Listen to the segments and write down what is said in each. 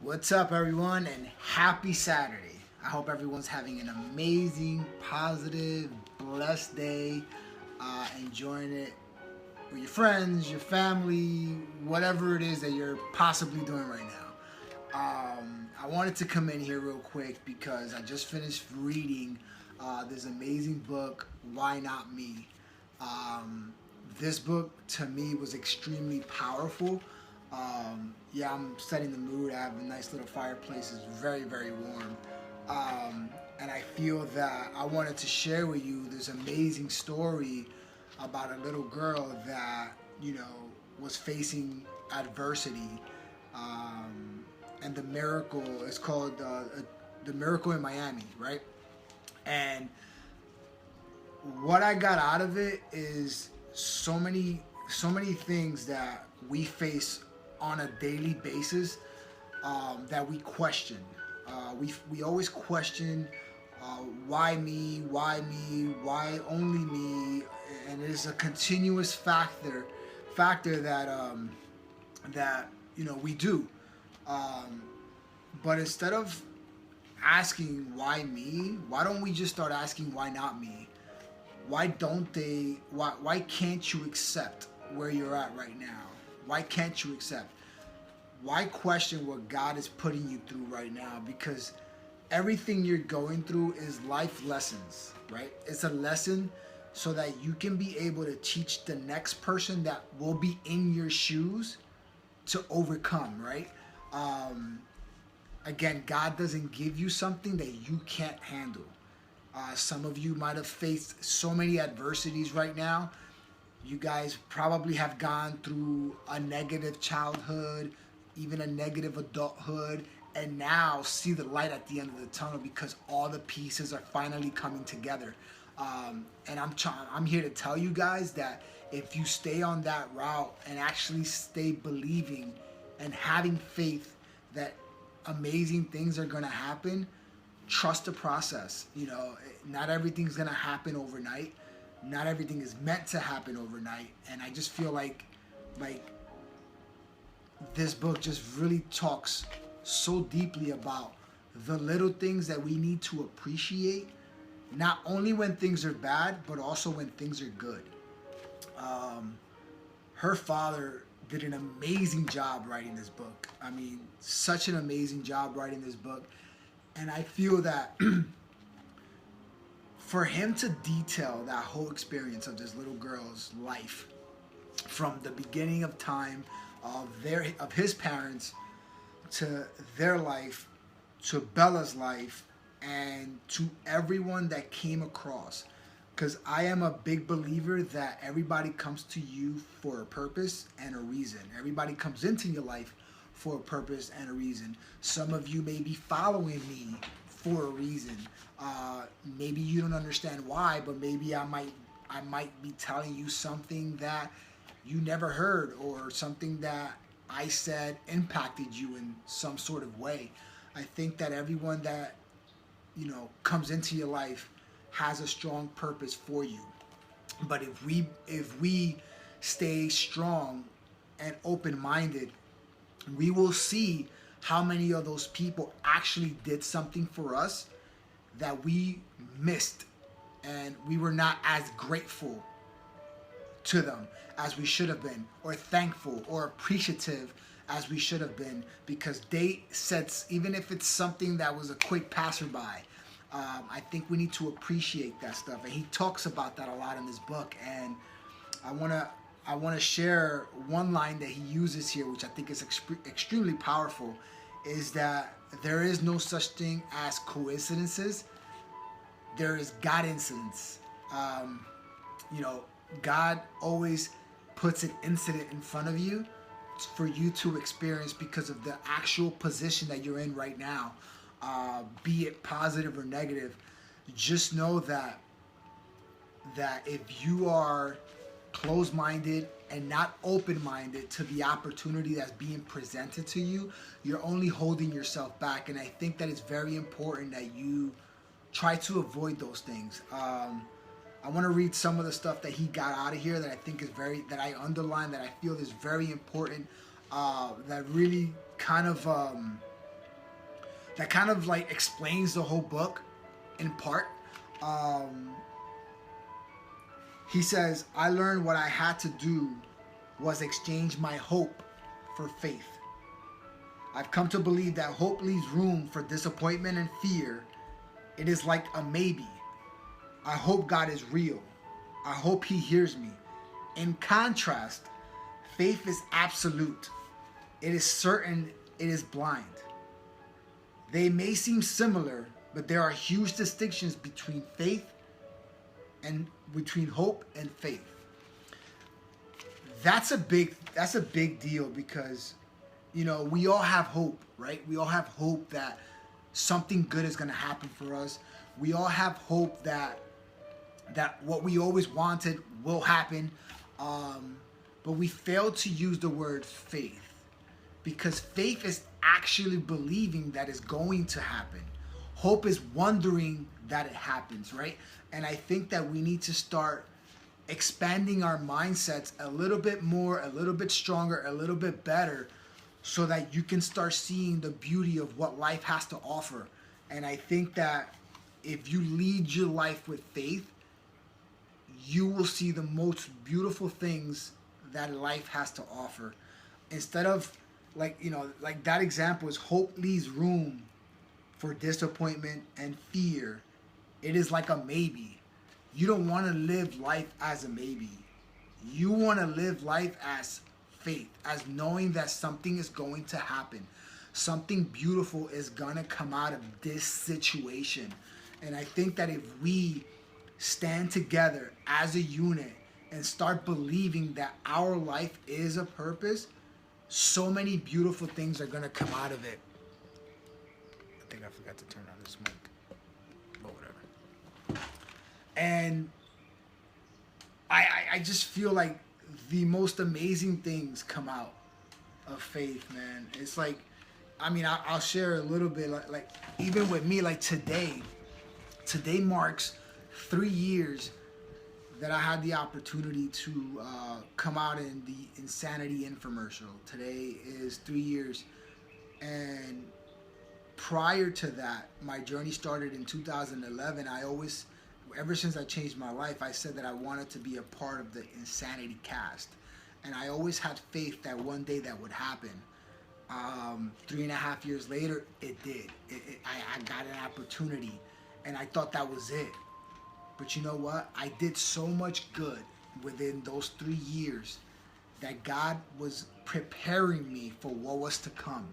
What's up, everyone, and happy Saturday. I hope everyone's having an amazing, positive, blessed day, enjoying it with your friends, your family, whatever it is that you're possibly doing right now. I wanted to come in here real quick because I just finished reading this amazing book, Why Not Me? Um, this book to me was extremely powerful. Yeah, I'm setting the mood. I have a nice little fireplace. It's very, very warm. And I feel that I wanted to share with you this amazing story about a little girl that, was facing adversity. And the miracle is called The Miracle in Miami, right? And what I got out of it is so many things that we face on a daily basis that we question. We always question why me, why only me, and it's a continuous factor that we do. Um, but instead of asking why me, why don't we just start asking why not me? Why can't you accept where you're at right now? Why can't you accept? Why question what God is putting you through right now? Because everything you're going through is life lessons, right? It's a lesson so that you can be able to teach the next person that will be in your shoes to overcome, right? Um, Again, God doesn't give you something that you can't handle. Some of you might have faced so many adversities right now. You guys probably have gone through a negative childhood, even a negative adulthood, and now see the light at the end of the tunnel because all the pieces are finally coming together. And I'm here to tell you guys that if you stay on that route and actually stay believing and having faith that amazing things are going to happen, trust the process. Not everything's going to happen overnight. Not everything is meant to happen overnight. And I just feel like this book just really talks so deeply about the little things that we need to appreciate, not only when things are bad, but also when things are good. Um, Her father did an amazing job writing this book. I mean, such an amazing job writing this book. And I feel that for him to detail that whole experience of this little girl's life from the beginning of time of his parents to their life to Bella's life and to everyone that came across, because I am a big believer that everybody comes to you for a purpose and a reason. Everybody comes into your life for a purpose and a reason. Some of you may be following me for a reason. Maybe you don't understand why, but maybe I might be telling you something that you never heard, or something that I said impacted you in some sort of way. I think that everyone that comes into your life has a strong purpose for you. But if we stay strong and open-minded, we will see how many of those people actually did something for us that we missed, and we were not as grateful to them as we should have been, or thankful or appreciative as we should have been, because they said, even if it's something that was a quick passerby, I think we need to appreciate that stuff. And he talks about that a lot in this book. And I wanna share one line that he uses here, which I think is extremely powerful, is that there is no such thing as coincidences. There is God incidents. God always puts an incident in front of you for you to experience because of the actual position that you're in right now, be it positive or negative. Just know that if you are closed-minded and not open-minded to the opportunity that's being presented to you, you're only holding yourself back. And I think that it's very important that you try to avoid those things. I want to read some of the stuff that he got out of here that I think is that I underline, that I feel is very important, that really kind of that kind of like explains the whole book in part. He says, I learned what I had to do was exchange my hope for faith. I've come to believe that hope leaves room for disappointment and fear. It is like a maybe. I hope God is real. I hope He hears me. In contrast, faith is absolute. It is certain. It is blind. They may seem similar, but there are huge distinctions between between hope and faith. That's a big deal because, you know, we all have hope, right? We all have hope that something good is going to happen for us. We all have hope that what we always wanted will happen. But we fail to use the word faith, because faith is actually believing that it's going to happen. Hope is wondering that it happens, right? And I think that we need to start expanding our mindsets a little bit more, a little bit stronger, a little bit better, so that you can start seeing the beauty of what life has to offer. And I think that if you lead your life with faith, you will see the most beautiful things that life has to offer. Instead of, like, you know, like that example is hope leaves room for disappointment and fear. It is like a maybe. You don't want to live life as a maybe. You want to live life as faith, as knowing that something is going to happen. Something beautiful is going to come out of this situation. And I think that if we stand together as a unit and start believing that our life is a purpose, so many beautiful things are going to come out of it. I think I forgot to turn on the smoke. But whatever. And I just feel like the most amazing things come out of faith, man. It's like, I mean, I'll share a little bit, like even with me, like today marks 3 years that I had the opportunity to come out in the Insanity infomercial. Today is 3 years. And prior to that, my journey started in 2011. Ever since I changed my life, I said that I wanted to be a part of the Insanity cast. And I always had faith that one day that would happen. 3.5 years later, it did. I got an opportunity, and I thought that was it. But you know what? I did so much good within those 3 years that God was preparing me for what was to come.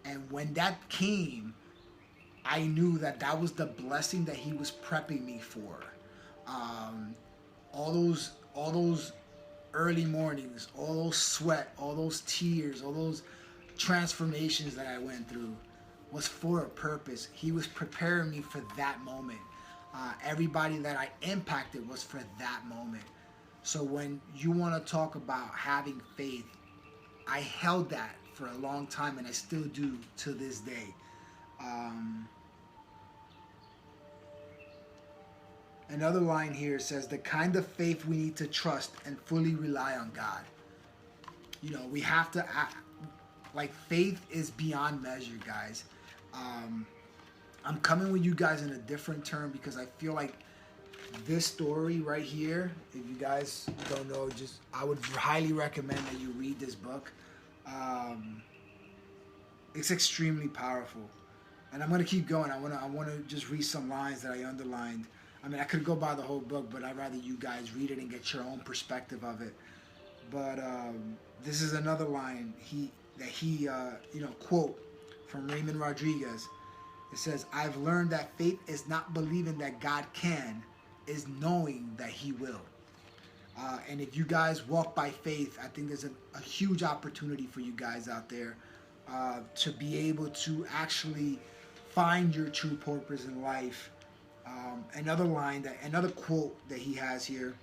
And when that came, I knew that that was the blessing that He was prepping me for. All those early mornings, all those sweat, all those tears, all those transformations that I went through was for a purpose. He was preparing me for that moment. Everybody that I impacted was for that moment. So when you want to talk about having faith, I held that for a long time, and I still do to this day. Another line here says, the kind of faith we need to trust and fully rely on God. You know, we have to act, like, faith is beyond measure, guys. I'm coming with you guys in a different term because I feel like this story right here, if you guys don't know, I would highly recommend that you read this book. It's extremely powerful. And I'm going to keep going. I want to just read some lines that I underlined. I mean, I could go by the whole book, but I'd rather you guys read it and get your own perspective of it. But this is another line quote from Raymond Rodriguez. It says, I've learned that faith is not believing that God can, is knowing that He will. And if you guys walk by faith, I think there's a huge opportunity for you guys out there to be able to actually find your true purpose in life. Another quote that he has here,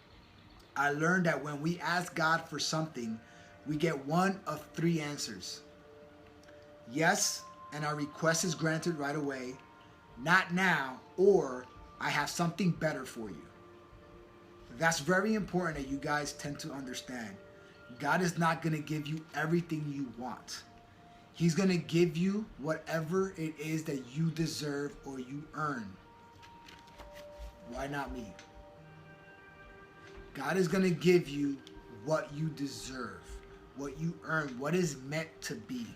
I learned that when we ask God for something, we get one of 3 answers. Yes, and our request is granted right away. Not now, or I have something better for you. That's very important that you guys tend to understand. God is not going to give you everything you want. He's going to give you whatever it is that you deserve or you earn. Why not me? God is going to give you what you deserve, what you earn, what is meant to be.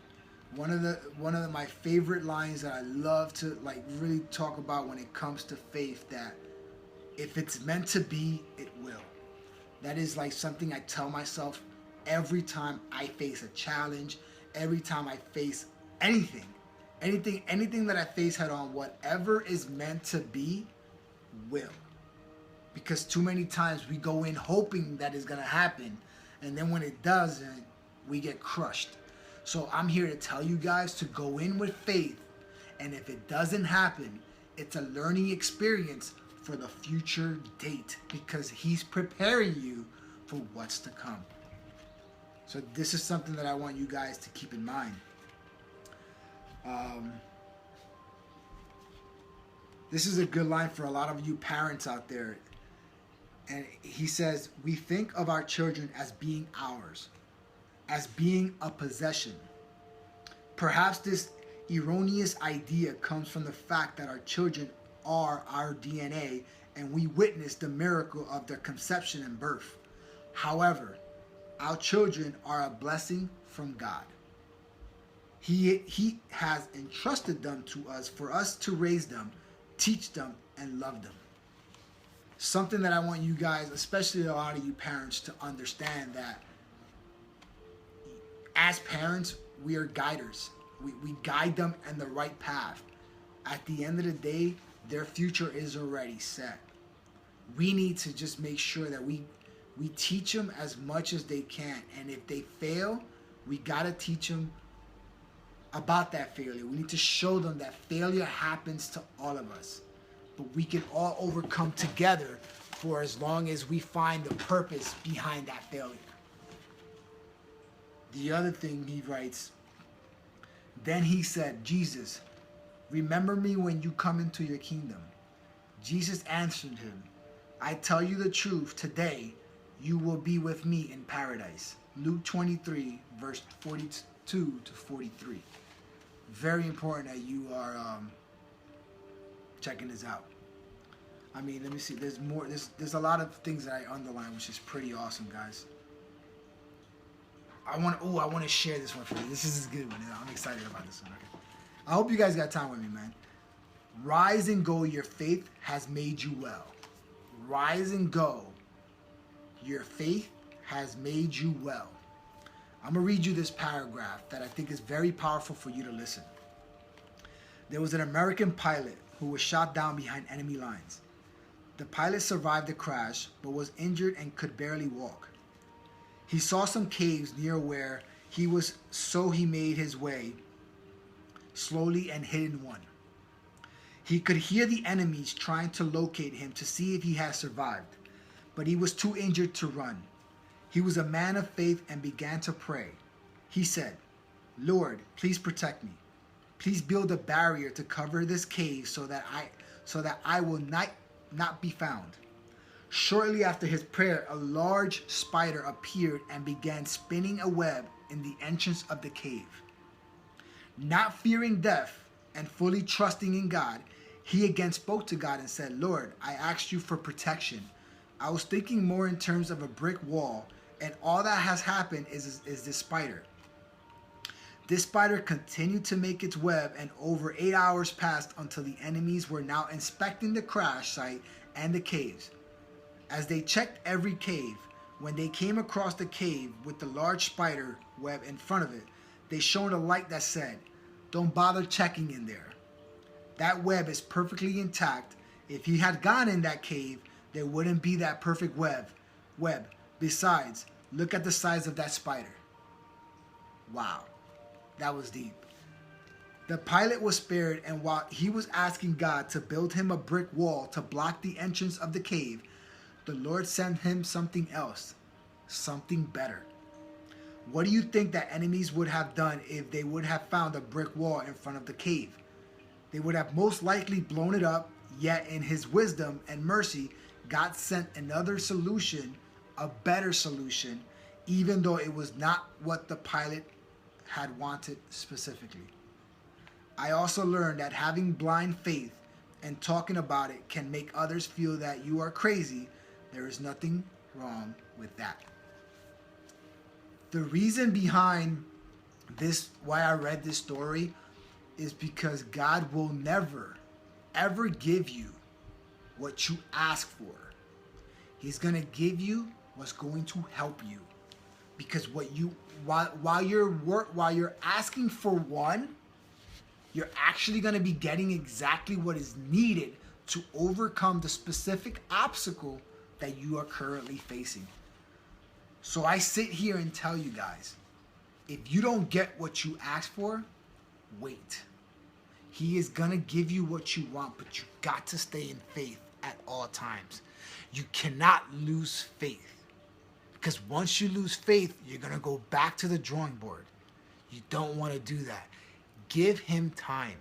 One of my favorite lines that I love to like really talk about when it comes to faith, that if it's meant to be, it will. That is like something I tell myself every time I face a challenge, every time I face anything that I face head on. Whatever is meant to be will. Because too many times we go in hoping that it's going to happen, and then when it doesn't, we get crushed. So I'm here to tell you guys to go in with faith, and if it doesn't happen, it's a learning experience for the future date, because he's preparing you for what's to come. So this is something that I want you guys to keep in mind. This is a good line for a lot of you parents out there. And he says, we think of our children as being ours, as being a possession. Perhaps this erroneous idea comes from the fact that our children are our DNA and we witness the miracle of their conception and birth. However, our children are a blessing from God. He has entrusted them to us for us to raise them, teach them, and love them. Something that I want you guys, especially a lot of you parents, to understand, that as parents, we are guiders. We guide them in the right path. At the end of the day, their future is already set. We need to just make sure that we teach them as much as they can. And if they fail, we got to teach them about that failure. We need to show them that failure happens to all of us. But we can all overcome together for as long as we find the purpose behind that failure. The other thing he writes, then he said, Jesus, remember me when you come into your kingdom. Jesus answered him, I tell you the truth, today you will be with me in paradise. Luke 23, verse 42 to 43. Very important that you are checking this out. I mean, let me see. There's more. There's a lot of things that I underline, which is pretty awesome, guys. I want to share this one for you. This is a good one. I'm excited about this one. Okay. I hope you guys got time with me, man. Rise and go. Your faith has made you well. Rise and go. Your faith has made you well. I'm going to read you this paragraph that I think is very powerful for you to listen. There was an American pilot who was shot down behind enemy lines. The pilot survived the crash, but was injured and could barely walk. He saw some caves near where he was, so he made his way slowly and hid in one. He could hear the enemies trying to locate him to see if he had survived, but he was too injured to run. He was a man of faith and began to pray. He said, Lord, please protect me. Please build a barrier to cover this cave so that I will not be found. Shortly after his prayer, a large spider appeared and began spinning a web in the entrance of the cave. Not fearing death and fully trusting in God, he again spoke to God and said, Lord, I asked you for protection. I was thinking more in terms of a brick wall, and all that has happened is this spider. This spider continued to make its web, and over 8 hours passed until the enemies were now inspecting the crash site and the caves. As they checked every cave, when they came across the cave with the large spider web in front of it, they shone a light that said, don't bother checking in there. That web is perfectly intact. If he had gone in that cave, there wouldn't be that perfect web. Besides, look at the size of that spider. Wow, that was deep. The pilot was spared, and while he was asking God to build him a brick wall to block the entrance of the cave, the Lord sent him something else, something better. What do you think that enemies would have done if they would have found a brick wall in front of the cave? They would have most likely blown it up, yet in his wisdom and mercy, God sent another solution, a better solution, even though it was not what the pilot had wanted specifically. I also learned that having blind faith and talking about it can make others feel that you are crazy. There is nothing wrong with that. The reason behind this, why I read this story, is because God will never, ever give you what you ask for. He's going to give you what's going to help you. Because while you're asking for one, you're actually going to be getting exactly what is needed to overcome the specific obstacle that you are currently facing. So I sit here and tell you guys, if you don't get what you ask for, wait. He is going to give you what you want, but you got to stay in faith at all times. You cannot lose faith. Because once you lose faith, you're going to go back to the drawing board. You don't want to do that. Give him time.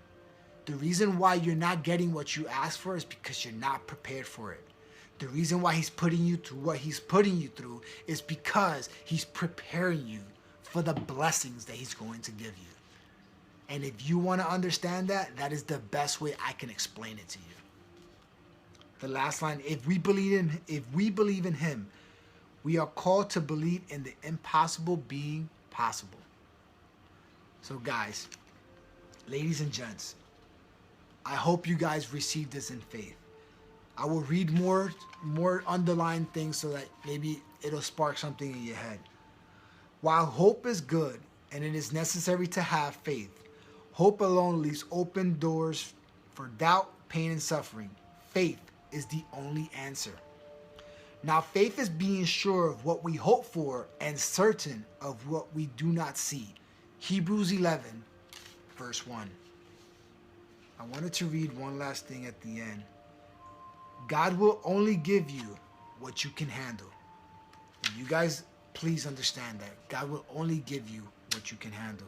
The reason why you're not getting what you asked for is because you're not prepared for it. The reason why he's putting you through what he's putting you through is because he's preparing you for the blessings that he's going to give you. And if you want to understand that, that is the best way I can explain it to you. The last line, if we believe in him, we are called to believe in the impossible being possible. So guys, ladies and gents, I hope you guys receive this in faith. I will read more underlined things so that maybe it'll spark something in your head. While hope is good and it is necessary to have faith, hope alone leaves open doors for doubt, pain, and suffering. Faith is the only answer. Now, faith is being sure of what we hope for and certain of what we do not see. Hebrews 11, verse 1. I wanted to read one last thing at the end. God will only give you what you can handle. And you guys, please understand that. God will only give you what you can handle.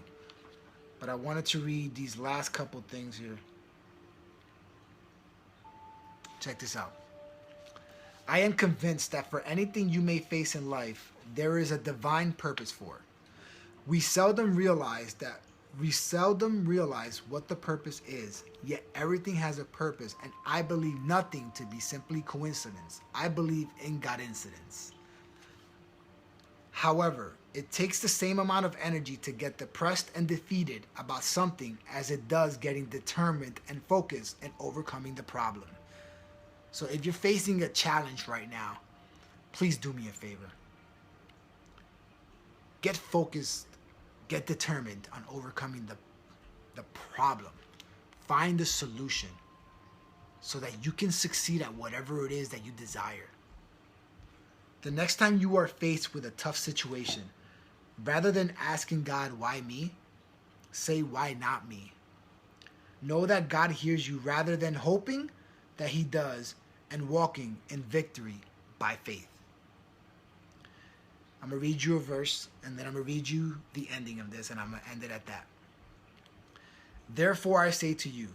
But I wanted to read these last couple things here. Check this out. I am convinced that for anything you may face in life, there is a divine purpose for. We seldom realize what the purpose is, yet everything has a purpose, and I believe nothing to be simply coincidence. I believe in God incidents. However, it takes the same amount of energy to get depressed and defeated about something as it does getting determined and focused and overcoming the problem. So if you're facing a challenge right now, please do me a favor. Get focused, get determined on overcoming the problem. Find the solution so that you can succeed at whatever it is that you desire. The next time you are faced with a tough situation, rather than asking God, why me? Say, why not me? Know that God hears you rather than hoping that he does and walking in victory by faith. I'm going to read you a verse, and then I'm going to read you the ending of this, and I'm going to end it at that. Therefore I say to you,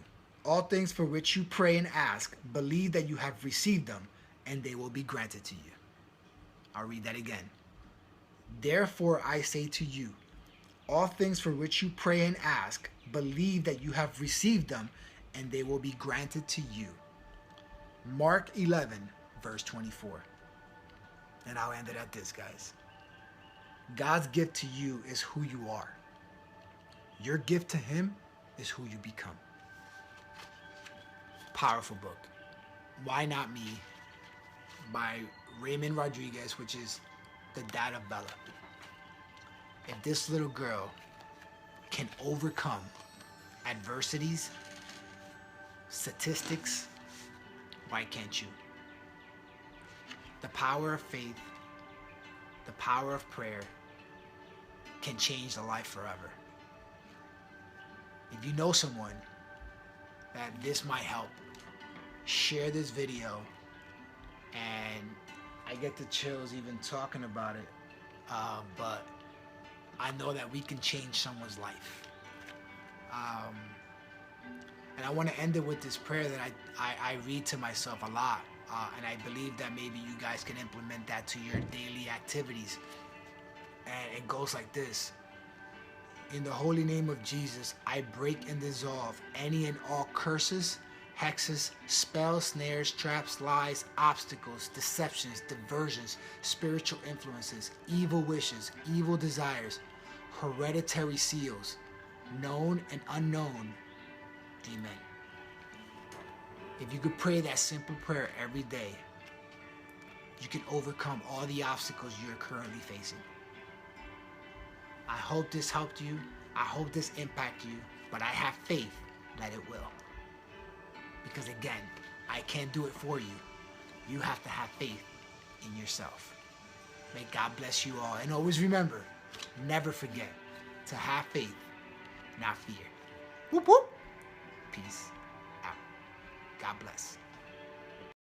all things for which you pray and ask, believe that you have received them, and they will be granted to you. I'll read that again. Therefore I say to you, all things for which you pray and ask, believe that you have received them, and they will be granted to you. Mark 11, verse 24. And I'll end it at this, guys. God's gift to you is who you are. Your gift to him is who you become. Powerful book. Why Not Me? By Raymond Rodriguez, which is the dad of Bella. If this little girl can overcome adversities, statistics, why can't you? The power of faith, the power of prayer can change the life forever. If you know someone that this might help, share this video. And I get the chills even talking about it, but I know that we can change someone's life. And I want to end it with this prayer that I read to myself a lot. And I believe that maybe you guys can implement that to your daily activities. And it goes like this. In the holy name of Jesus, I break and dissolve any and all curses, hexes, spells, snares, traps, lies, obstacles, deceptions, diversions, spiritual influences, evil wishes, evil desires, hereditary seals, known and unknown. Amen. If you could pray that simple prayer every day, you can overcome all the obstacles you're currently facing. I hope this helped you. I hope this impacted you, but I have faith that it will. Because again, I can't do it for you. You have to have faith in yourself. May God bless you all. And always remember, never forget to have faith, not fear. Whoop whoop. Peace out. God bless.